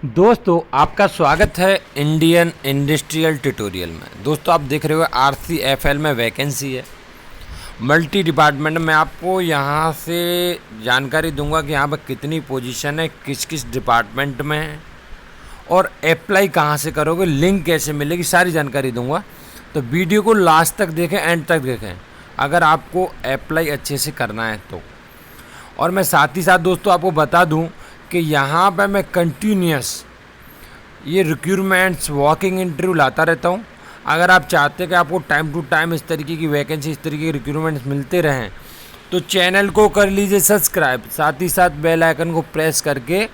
दोस्तों आपका स्वागत है इंडियन इंडस्ट्रियल ट्यूटोरियल में। दोस्तों आप देख रहे हो RCFL में वैकेंसी है मल्टी डिपार्टमेंट में। आपको यहाँ से जानकारी दूंगा कि यहाँ पर कितनी पोजीशन है, किस किस डिपार्टमेंट में है और अप्लाई कहाँ से करोगे, लिंक कैसे मिलेगी, सारी जानकारी दूंगा। तो वीडियो को लास्ट तक देखें, एंड तक देखें अगर आपको अप्लाई अच्छे से करना है तो। और मैं साथ ही साथ दोस्तों आपको बता दूं कि यहाँ पर मैं कंटिन्यूस ये रिक्रूटमेंट्स वॉकिंग इंटरव्यू लाता रहता हूँ। अगर आप चाहते हैं कि आपको टाइम टू टाइम इस तरीके की वैकेंसी, इस तरीके के रिक्रूटमेंट्स मिलते रहें तो चैनल को कर लीजिए सब्सक्राइब, साथ ही साथ बेल आइकन को प्रेस करके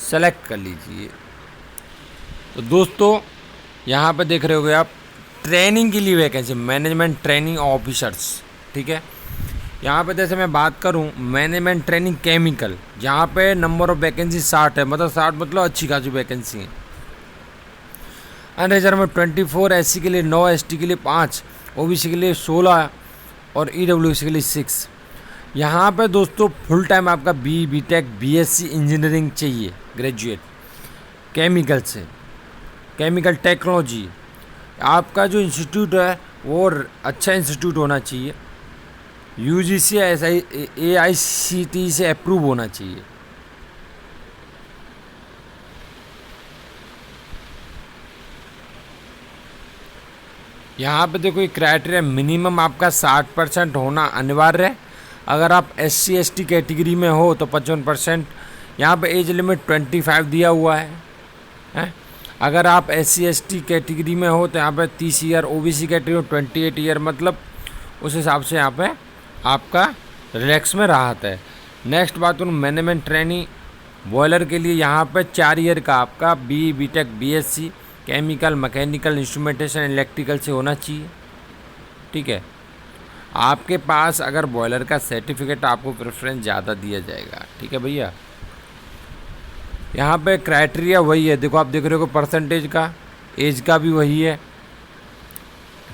सेलेक्ट कर लीजिए। तो दोस्तों यहाँ पर देख रहे होगे आप ट्रेनिंग के लिए वैकेंसी, मैनेजमेंट ट्रेनिंग ऑफिसर्स, ठीक है। यहाँ पे जैसे मैं बात करूँ मैनेजमेंट ट्रेनिंग केमिकल, जहाँ पे नंबर ऑफ वैकेंसी 60 है, मतलब 60 मतलब अच्छी खासी वैकेंसी है। अनरिजर्व में 24, SC के लिए 9, ST के लिए 5, OBC के लिए 16 और EWC के लिए 6। यहाँ पे दोस्तों फुल टाइम आपका BTech BSc इंजीनियरिंग चाहिए, ग्रेजुएट केमिकल से, केमिकल टेक्नोलॉजी। आपका जो इंस्टीट्यूट है वो अच्छा इंस्टीट्यूट होना चाहिए, UGC AICTE से अप्रूव होना चाहिए। यहाँ पे देखो ये क्राइटेरिया, मिनिमम आपका 60% होना अनिवार्य है। अगर आप SC ST कैटेगरी में हो तो 55%। यहाँ पे एज लिमिट 25 दिया हुआ है। अगर आप SC ST कैटेगरी में हो तो यहाँ पे 30 ईयर, OBC कैटेगरी में 28 ईयर, मतलब उस हिसाब से यहाँ पे आपका रिलैक्स में राहत है। नेक्स्ट बात करूँ मैनेजमेंट ट्रेनिंग बॉयलर के लिए, यहाँ पे 4 ईयर का आपका BTech BSc chemical, mechanical, instrumentation, electrical से होना चाहिए, ठीक है। आपके पास अगर बॉयलर का सर्टिफिकेट आपको प्रेफरेंस ज़्यादा दिया जाएगा, ठीक है भैया। यहाँ पे क्राइटेरिया वही है, देखो आप देख रहे हो परसेंटेज का, एज का भी वही है,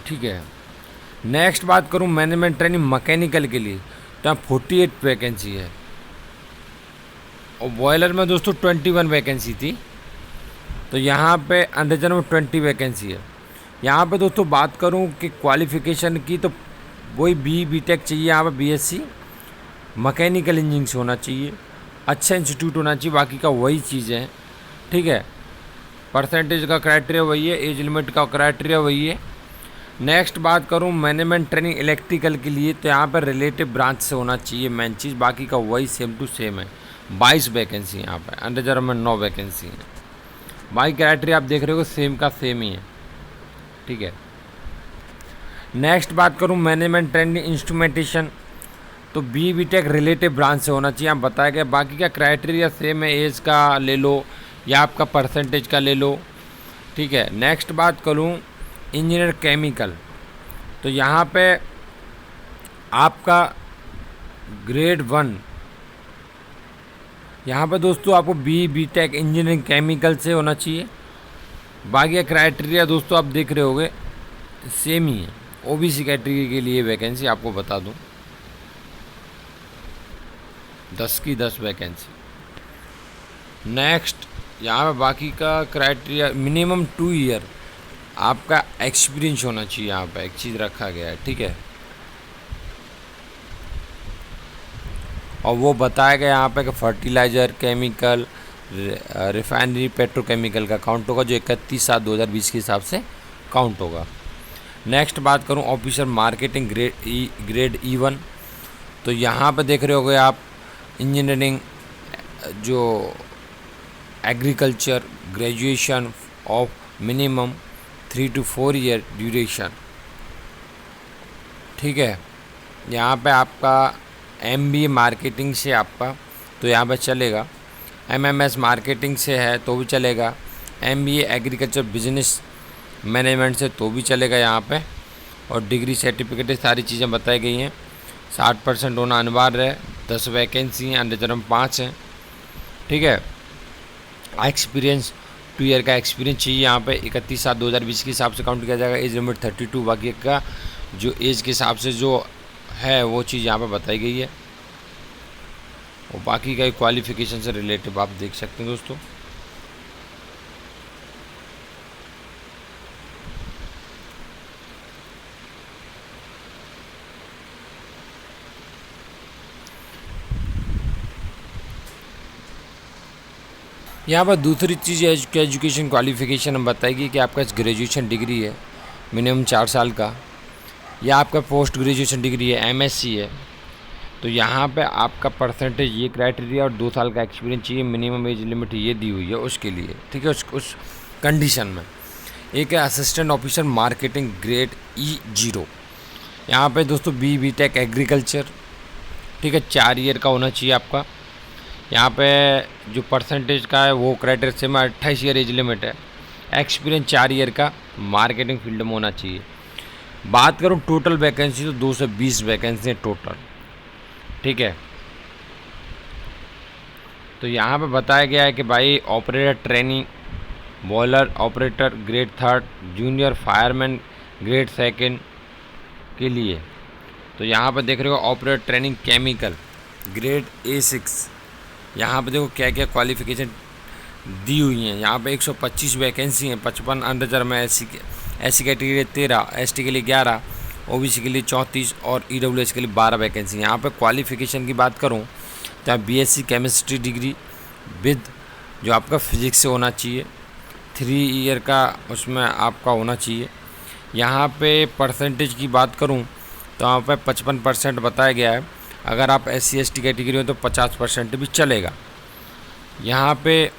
ठीक है। नेक्स्ट बात करूं मैनेजमेंट ट्रेनिंग मैकेनिकल के लिए तो यहाँ 48 वैकेंसी है और बॉयलर में दोस्तों 21 वैकेंसी थी। तो यहाँ पे अनरिजर्व में 20 वैकेंसी है। यहाँ पे दोस्तों बात करूं कि क्वालिफ़िकेशन की तो वही BTech चाहिए, यहाँ पे BSc मैकेनिकल इंजीनियरिंग से होना चाहिए, अच्छा इंस्टीट्यूट होना चाहिए, बाकी का वही चीज़ें हैं, ठीक है। परसेंटेज का क्राइटेरिया वही है, एज लिमिट का क्राइटेरिया वही है। नेक्स्ट बात करूं मैनेजमेंट ट्रेनिंग इलेक्ट्रिकल के लिए तो यहाँ पर रिलेटिव ब्रांच से होना चाहिए मेन चीज़, बाकी का वही सेम टू सेम है। 22 वैकेंसी यहाँ पर, अनरिजर्व में 9 वैकेंसी है। बाकी क्राइटेरिया आप देख रहे हो सेम का सेम ही है, ठीक है। नेक्स्ट बात करूं मैनेजमेंट ट्रेनिंग इंस्ट्रूमेंटेशन तो BTech रिलेटिव ब्रांच से होना चाहिए, यहाँ बताया गया। बाकी का क्राइटेरिया सेम है, एज का ले लो या आपका परसेंटेज का ले लो, ठीक है। नेक्स्ट बात करूँ इंजीनियर केमिकल तो यहाँ पे आपका ग्रेड 1, यहाँ पे दोस्तों आपको BTech इंजीनियरिंग केमिकल से होना चाहिए। बाकी क्राइटेरिया दोस्तों आप देख रहे होगे सेम ही है। OBC कैटेगरी के लिए वैकेंसी आपको बता दूं 10 की 10 वैकेंसी। नेक्स्ट यहाँ पे बाकी का क्राइटेरिया मिनिमम 2 ईयर आपका एक्सपीरियंस होना चाहिए, यहाँ पे एक चीज़ रखा गया है, ठीक है। और वो बताया गया यहाँ पे कि फर्टिलाइज़र, केमिकल, रिफाइनरी, पेट्रोकेमिकल का काउंट होगा, जो 31/7/2020 के हिसाब से काउंट होगा। नेक्स्ट बात करूँ ऑफिसर मार्केटिंग ग्रेड E1 तो यहाँ पे देख रहे होगे आप इंजीनियरिंग जो agriculture graduation of minimum 3 to 4 year duration, ठीक है। यहाँ पे आपका MBA मार्केटिंग से आपका तो यहाँ पे चलेगा, MMS मार्केटिंग से है तो भी चलेगा, MBA एग्रीकल्चर बिजनेस मैनेजमेंट से तो भी चलेगा यहाँ पे। और डिग्री सर्टिफिकेट सारी चीज़ें बताई गई हैं। 60% होना अनिवार्य है, 10 वैकेंसी हैं, अनरिजर्व 5 हैं, ठीक है। एक्सपीरियंस 2 ईयर का एक्सपीरियंस चाहिए, यहाँ पे 31/7/2020 के हिसाब से काउंट किया जाएगा। एज लिमिट 32, बाकी का जो एज के हिसाब से जो है वो चीज़ यहाँ पे बताई गई है। और बाकी का क्वालिफ़िकेशन से रिलेटिव आप देख सकते हैं दोस्तों। यहाँ पर दूसरी चीज़ एजुकेशन क्वालिफिकेशन हम बताएगी कि आपका ग्रेजुएशन डिग्री है मिनिमम 4 साल का, या आपका पोस्ट ग्रेजुएशन डिग्री है MSc है। तो यहाँ पे आपका परसेंटेज ये क्राइटेरिया और 2 साल का एक्सपीरियंस चाहिए, मिनिमम एज लिमिट ये दी हुई है उसके लिए, ठीक है। उस कंडीशन में एक है assistant officer marketing grade E0। यहाँ पे दोस्तों BTech एग्रीकल्चर, ठीक है, 4 ईयर का होना चाहिए आपका। यहाँ पे जो परसेंटेज का है वो क्राइटेरिया से में 28 ईयर एज लिमिट है, एक्सपीरियंस 4 ईयर का मार्केटिंग फील्ड में होना चाहिए। बात करूँ टोटल वैकेंसी तो 220 वैकेंसी है टोटल, ठीक है। तो यहाँ पे बताया गया है कि भाई operator training, boiler operator grade 3, junior fireman grade 2 के लिए। तो यहाँ पर देख रहे हो operator training chemical grade A6। यहाँ पे देखो क्या क्या क्वालिफिकेशन दी हुई हैं। यहाँ पे 125 वैकेंसी हैं, 55 अनरिजर्व में SC कैटेगरी 13, ST के लिए 11, OBC के लिए 34 और EWS के लिए 12 वैकेंसी। यहाँ पे क्वालिफिकेशन की बात करूँ तो BSc केमिस्ट्री डिग्री विद जो आपका फिजिक्स से होना चाहिए, 3 ईयर का उसमें आपका होना चाहिए। यहाँ पे परसेंटेज की बात करूँ तो यहाँ पे 55% बताया गया है। अगर आप SC ST कैटेगरी में तो 50% भी चलेगा। यहाँ पे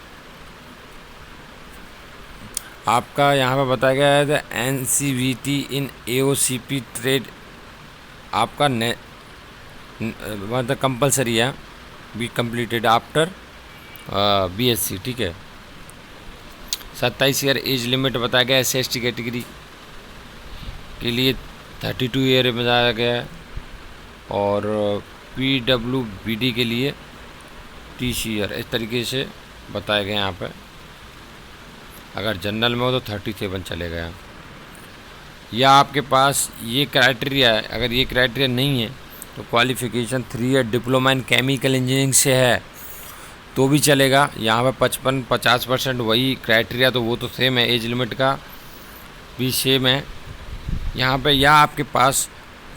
आपका यहाँ पे बताया गया है NCVT इन AOCP ट्रेड आपका मतलब कंपलसरी है, बी कम्प्लीटेड आफ्टर BSc, ठीक है। 27 ईयर एज लिमिट बताया गया है। SC ST कैटेगरी के लिए 32 ईयर बताया गया है और PWBD के लिए 30 ईयर इस तरीके से बताया गया यहाँ पे। अगर जनरल में हो तो 37 चलेगा यहाँ। या आपके पास ये क्राइटेरिया है, अगर ये क्राइटेरिया नहीं है तो qualification 3 year diploma in chemical engineering से है तो भी चलेगा। यहाँ पे 55-50% वही क्राइटेरिया, तो वो तो सेम है, एज लिमिट का भी सेम है यहाँ पे। या आपके पास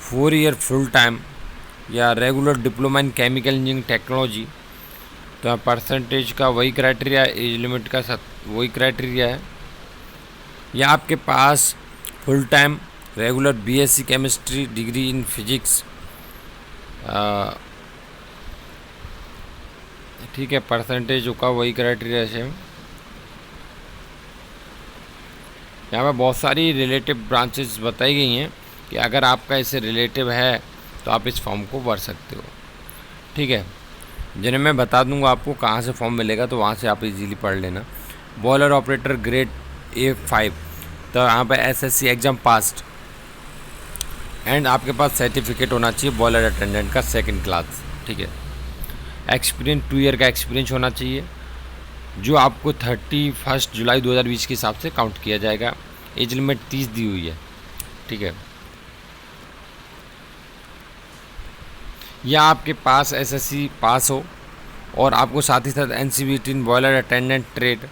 4 ईयर फुल टाइम या regular diploma in chemical engineering technology, तो परसेंटेज का वही क्राइटेरिया, एज लिमिट का वही क्राइटेरिया है। या आपके पास full time regular BSc chemistry degree in physics, ठीक है, परसेंटेज का वही क्राइटेरिया है। यहाँ पर बहुत सारी रिलेटिव ब्रांचेस बताई गई हैं कि अगर आपका इससे रिलेटिव है तो आप इस फॉर्म को भर सकते हो, ठीक है। जिन्हें मैं बता दूंगा आपको कहाँ से फॉर्म मिलेगा, तो वहाँ से आप इजीली पढ़ लेना। बॉयलर ऑपरेटर ग्रेड A5, तो यहाँ पे SSC एग्ज़ाम पास्ड एंड आपके पास सर्टिफिकेट होना चाहिए बॉयलर अटेंडेंट का 2nd क्लास, ठीक है। एक्सपीरियंस 2 ईयर का एक्सपीरियंस होना चाहिए, जो आपको 31 जुलाई 2020 के हिसाब से काउंट किया जाएगा। एज लिमिट 30 दी हुई है, ठीक है। या आपके पास SSC पास हो और आपको साथ ही साथ NCVT in boiler attendant trade,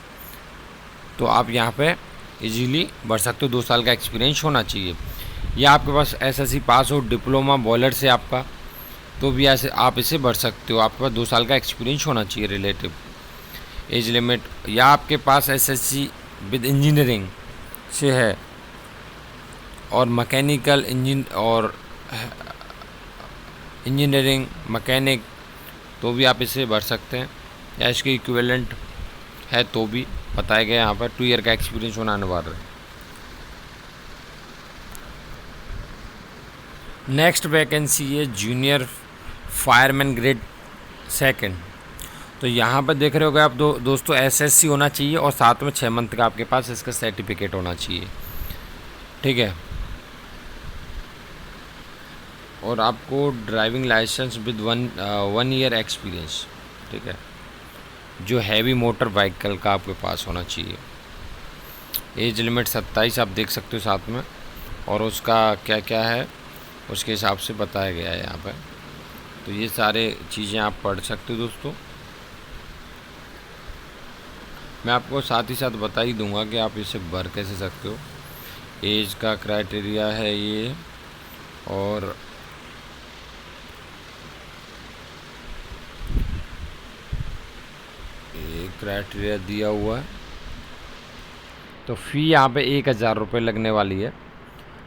तो आप यहाँ पे इजीली बढ़ सकते हो। 2 साल का एक्सपीरियंस होना चाहिए। या आपके पास SSC पास हो डिप्लोमा बॉयलर से आपका, तो भी ऐसे आप इसे बढ़ सकते हो। आपके पास 2 साल का एक्सपीरियंस होना चाहिए रिलेटिव एज लिमिट। या आपके पास SSC विद इंजीनियरिंग से है और मैकेनिकल इंजीनियरिंग मैकेनिक, तो भी आप इसे भर सकते हैं। या इसके इक्विवेलेंट है तो भी बताया गया यहाँ पर 2 ईयर का एक्सपीरियंस होना अनिवार्य है। नेक्स्ट वैकेंसी है जूनियर फायरमैन ग्रेड 2। तो यहाँ पर देख रहे होगे आप दोस्तों SSC होना चाहिए और साथ में 6 मंथ का आपके पास इसका सर्टिफिकेट होना चाहिए, ठीक है। और आपको driving licence with 1 year experience, ठीक है, जो हैवी मोटर व्हीकल का आपके पास होना चाहिए। एज लिमिट 27 आप देख सकते हो साथ में, और उसका क्या क्या है उसके हिसाब से बताया गया है यहाँ पर। तो ये सारे चीज़ें आप पढ़ सकते हो दोस्तों। मैं आपको साथ ही साथ बता ही दूंगा कि आप इसे भर कैसे सकते हो। एज का क्राइटेरिया है ये, और एक क्राइटेरिया दिया हुआ है। तो फ़ी यहाँ पे 1000 रुपये लगने वाली है।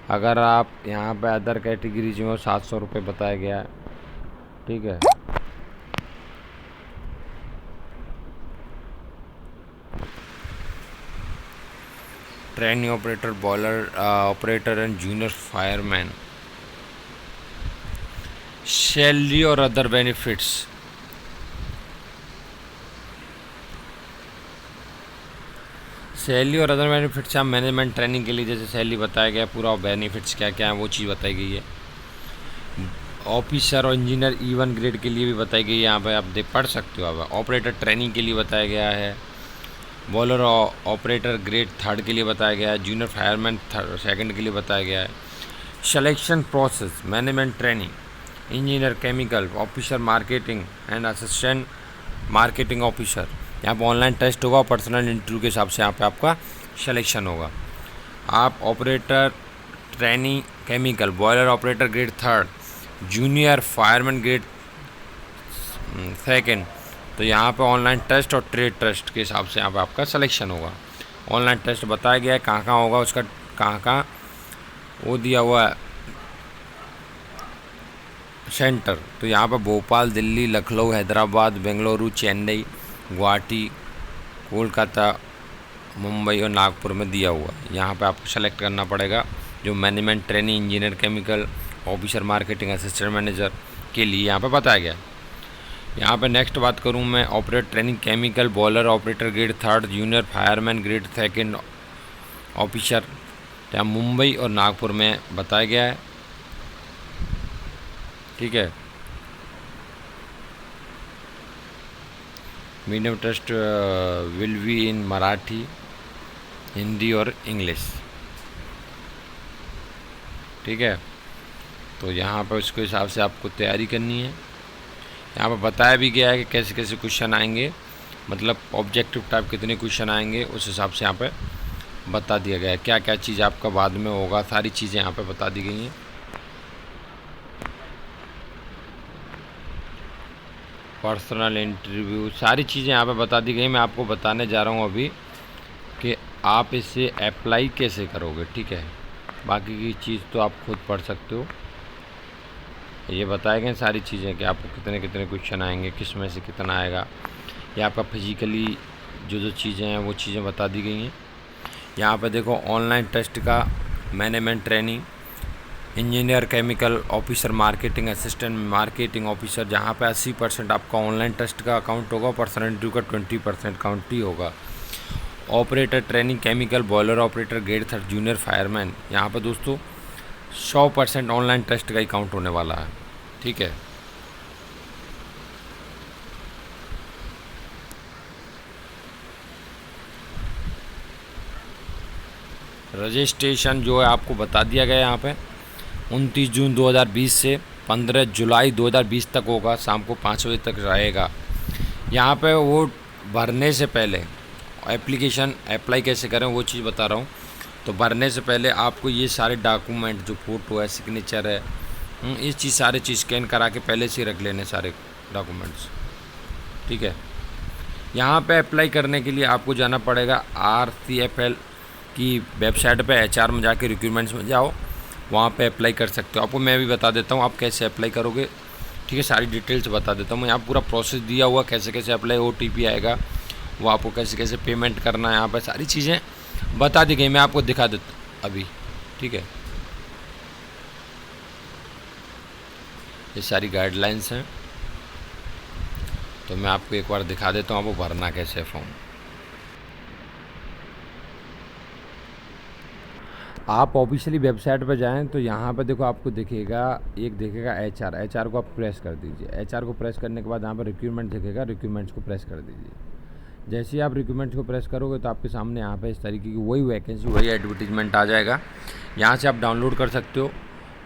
अगर आप यहाँ पे अदर कैटेगरीज में 700 रुपये बताया गया है, ठीक है। Trainee operator, boiler operator and junior fireman, salary और अदर बेनिफिट्स। सैलरी और अदर बेनिफिट्स आप मैनेजमेंट ट्रेनिंग के लिए जैसे सैलरी बताया गया पूरा, और बेनिफिट्स क्या क्या है वो चीज़ बताई गई है। ऑफिसर और इंजीनियर E1 ग्रेड के लिए भी बताई गई है, यहाँ पे आप देख पढ़ सकते हो। आप ऑपरेटर ट्रेनिंग के लिए बताया गया है, बॉलर ऑपरेटर ग्रेड 3 के लिए बताया गया है, जूनियर फायरमैन 2nd के लिए बताया गया है। Selection process, management training, engineer chemical, officer marketing and assistant marketing officer. यहाँ पर ऑनलाइन टेस्ट होगा और पर्सनल इंटरव्यू के हिसाब से यहाँ पे आपका सिलेक्शन होगा। आप operator training chemical, boiler operator grade 3, junior fireman grade 2nd, तो यहाँ पे ऑनलाइन टेस्ट और ट्रेड टेस्ट के हिसाब से यहाँ पे आपका सिलेक्शन होगा। ऑनलाइन टेस्ट बताया गया है कहाँ कहाँ होगा, उसका कहाँ कहाँ वो दिया हुआ है सेंटर। तो यहाँ पर भोपाल, दिल्ली, लखनऊ, हैदराबाद, बेंगलुरु, चेन्नई, गुवाहाटी, कोलकाता, मुंबई और नागपुर में दिया हुआ है। यहाँ पे आपको सेलेक्ट करना पड़ेगा जो management training, engineer chemical, officer marketing, assistant manager के लिए यहाँ पे बताया गया। यहाँ पे नेक्स्ट बात करूँ मैं, operator training chemical, boiler operator grade 3, junior fireman grade 2nd officer, यहाँ मुंबई और नागपुर में बताया गया है, ठीक है। Medium test will be in Marathi, Hindi और इंग्लिश, ठीक है। तो यहाँ पर उसके हिसाब से आपको तैयारी करनी है। यहाँ पर बताया भी गया है कि कैसे कैसे क्वेश्चन आएंगे, मतलब ऑब्जेक्टिव टाइप कितने क्वेश्चन आएंगे, उस हिसाब से यहाँ पे बता दिया गया है। क्या क्या चीज़ आपका बाद में होगा, सारी चीज़ें यहाँ पे बता दी गई हैं। पर्सनल इंटरव्यू, सारी चीज़ें यहाँ पे बता दी गई। मैं आपको बताने जा रहा हूँ अभी कि आप इसे अप्लाई कैसे करोगे, ठीक है। बाकी की चीज़ तो आप खुद पढ़ सकते हो। ये बताए गए सारी चीज़ें कि आपको कितने कितने क्वेश्चन आएंगे, किस में से कितना आएगा। ये आपका फिजिकली जो जो चीज़ें हैं वो चीज़ें बता दी गई हैं। यहाँ पे देखो ऑनलाइन टेस्ट का management training, engineer chemical, officer marketing, assistant marketing officer, जहाँ पे 80% आपका ऑनलाइन टेस्ट का अकाउंट होगा, पर्सनल इंटरव्यू का 20% काउंट ही होगा। Operator training chemical, boiler operator grade 3, junior fireman, यहाँ पर दोस्तों 100% ऑनलाइन टेस्ट का ही काउंट होने वाला है, ठीक है। रजिस्ट्रेशन जो है आपको बता दिया गया यहाँ पे 29 जून 2020 से 15 जुलाई 2020 तक होगा, शाम को 5 बजे तक रहेगा। यहाँ पे वो भरने से पहले एप्लीकेशन अप्लाई कैसे करें वो चीज़ बता रहा हूँ। तो भरने से पहले आपको ये सारे डॉक्यूमेंट, जो फ़ोटो है, सिग्नेचर है, ये चीज़ सारे चीज़ स्कैन करा के पहले से रख लेने सारे डॉक्यूमेंट्स, ठीक है। यहाँ पे अप्लाई करने के लिए आपको जाना पड़ेगा RCFL की वेबसाइट पे, HR में जाके रिक्रूटमेंट्स में जाओ, वहाँ पे अप्लाई कर सकते हो। आपको मैं भी बता देता हूँ आप कैसे अप्लाई करोगे, ठीक है। सारी डिटेल्स बता देता हूँ मैं, यहाँ पूरा प्रोसेस दिया हुआ कैसे कैसे अप्लाई, OTP आएगा, वो आपको कैसे कैसे पेमेंट करना है, यहाँ पर सारी चीज़ें बता दी गई। मैं आपको दिखा देता हूँ अभी, ठीक है। ये सारी गाइडलाइंस हैं, तो मैं आपको एक बार दिखा देता हूँ आपको भरना कैसे है फॉर्म। आप ऑफिशियली वेबसाइट पर जाएं तो यहाँ पे देखो आपको दिखेगा, एक दिखेगा HR को आप प्रेस कर दीजिए। HR को प्रेस करने के बाद यहाँ पर रिक्रूटमेंट दिखेगा, रिक्रूटमेंट्स को प्रेस कर दीजिए। जैसे ही आप रिक्रूटमेंट्स को प्रेस करोगे तो आपके सामने यहाँ पे इस तरीके की वही वैकेंसी, वही एडवर्टीजमेंट आ जाएगा। यहाँ से आप डाउनलोड कर सकते हो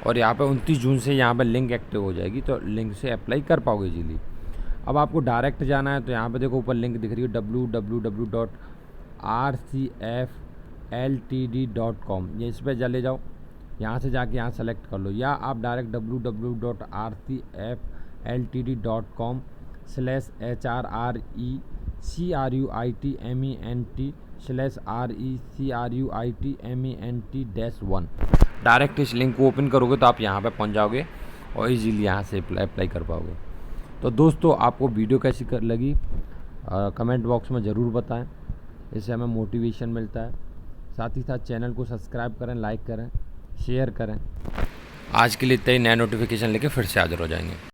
और यहाँ पे 29 जून से यहाँ पे लिंक एक्टिव हो जाएगी, तो लिंक से अप्लाई कर पाओगे इजीली। अब आपको डायरेक्ट जाना है तो यहाँ पे देखो ऊपर लिंक दिख रही है www.rcfltd.com, ये इस पर चले जाओ। यहाँ से जाके यहाँ सेलेक्ट कर लो, या आप डायरेक्ट www.rcfltd.com/HRRE CRUITMENT/RECRUITMENT-1। डायरेक्ट इस लिंक को ओपन करोगे तो आप यहाँ पे पहुँच जाओगे और इजीली यहाँ से अप्लाई कर पाओगे। तो दोस्तों आपको वीडियो कैसी लगी कमेंट बॉक्स में ज़रूर बताएं, इससे हमें मोटिवेशन मिलता है। साथ ही साथ चैनल को सब्सक्राइब करें, लाइक करें, शेयर करें। आज के लिए इतना ही, नया नोटिफिकेशन लेके फिर से हाजिर हो जाएंगे।